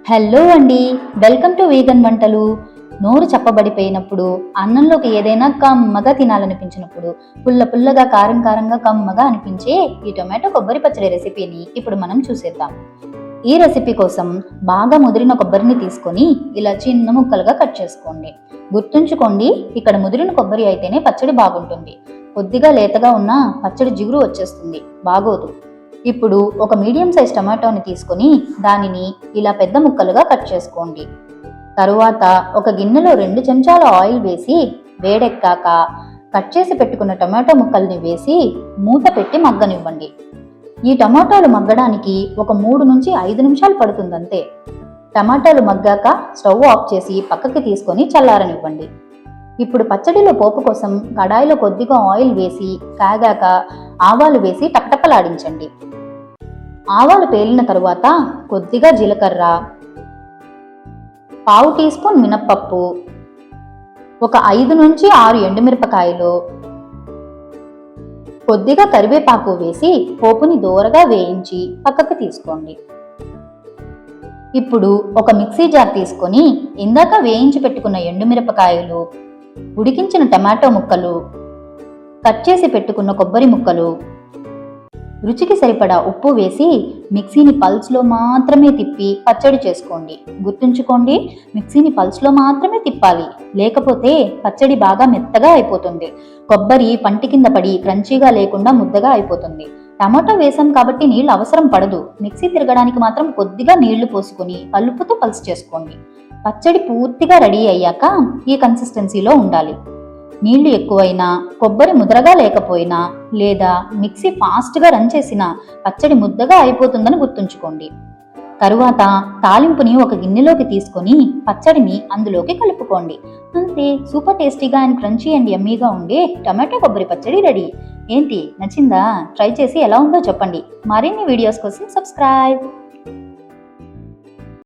Hello అండి, welcome to vegan వంటలు. నోరు చప్పబడిపోయినప్పుడు, అన్నంలోకి ఏదైనా కమ్మగా తినాలనిపించినప్పుడు, పుల్లగా కారంగా కమ్మగా అనిపించే ఈ టొమాటో కొబ్బరి పచ్చడి రెసిపీని ఇప్పుడు మనం చూసేద్దాం. ఈ రెసిపీ కోసం బాగా ముదిరిన కొబ్బరిని తీసుకొని ఇలా చిన్న ముక్కలుగా కట్ చేసుకోండి. గుర్తుంచుకోండి, ఇక్కడ ముదిరిన కొబ్బరి అయితేనే పచ్చడి బాగుంటుంది. కొద్దిగా లేతగా ఉన్న పచ్చడి జిగురు వచ్చేస్తుంది, బాగోదు. ఇప్పుడు ఒక మీడియం సైజ్ టమాటోని తీసుకొని దానిని ఇలా పెద్ద ముక్కలుగా కట్ చేసుకోండి. తరువాత ఒక గిన్నెలో 2 చెంచాల ఆయిల్ వేసి వేడెక్కాక కట్ చేసి పెట్టుకున్న టమాటో ముక్కల్ని వేసి మూత పెట్టి మగ్గనివ్వండి. ఈ టమాటాలు మగ్గడానికి ఒక 3 నుంచి 5 నిమిషాలు పడుతుందంతే. టమాటాలు మగ్గాక స్టవ్ ఆఫ్ చేసి పక్కకి తీసుకొని చల్లారనివ్వండి. ఇప్పుడు పచ్చడిలో పోపు కోసం కడాయిలో కొద్దిగా ఆయిల్ వేసి కాగాక ఆవాలు వేసి టపటపలాడించండి. ఆవాలు పేలిన తరువాత కొద్దిగా జీలకర్ర, పావు టీ స్పూన్ మినప్పప్పు, ఒక 5 నుంచి 6 ఎండుమిరపకాయలు, కొద్దిగా కరివేపాకు వేసి పోపుని దోరగా వేయించి పక్కకు తీసుకోండి. ఇప్పుడు ఒక మిక్సీ జార్ తీసుకొని ఇందాక వేయించి పెట్టుకున్న ఎండుమిరపకాయలు, ఉడికించిన టమాటో ముక్కలు, కట్ చేసి పెట్టుకున్న కొబ్బరి ముక్కలు, రుచికి సరిపడా ఉప్పు వేసి మిక్సీని పల్స్లో మాత్రమే తిప్పి పచ్చడి చేసుకోండి. గుర్తుంచుకోండి, మిక్సీని పల్స్లో మాత్రమే తిప్పాలి, లేకపోతే పచ్చడి బాగా మెత్తగా అయిపోతుంది. కొబ్బరి పంటి కింద పడి క్రంచీగా లేకుండా ముద్దగా అయిపోతుంది. టమాటో వేసాం కాబట్టి నీళ్ళు అవసరం పడదు. మిక్సీ తిరగడానికి మాత్రం కొద్దిగా నీళ్లు పోసుకొని కలుపుతూ పల్స్ చేసుకోండి. పచ్చడి పూర్తిగా రెడీ అయ్యాక ఈ కన్సిస్టెన్సీలో ఉండాలి. నీళ్లు ఎక్కువైనా, కొబ్బరి ముద్రగా లేకపోయినా, లేదా మిక్సీ ఫాస్ట్గా రన్ చేసినా పచ్చడి ముద్దగా అయిపోతుందని గుర్తుంచుకోండి. తరువాత తాలింపుని ఒక గిన్నెలోకి తీసుకొని పచ్చడిని అందులోకి కలుపుకోండి. అంతే, సూపర్ టేస్టీగా అండ్ క్రంచీ అండ్ యమ్మీగా ఉండే టమాటో కొబ్బరి పచ్చడి రెడీ. ఏంటి, నచ్చిందా? ట్రై చేసి ఎలా ఉందో చెప్పండి. మరిన్ని వీడియోస్ కోసం సబ్స్క్రైబ్.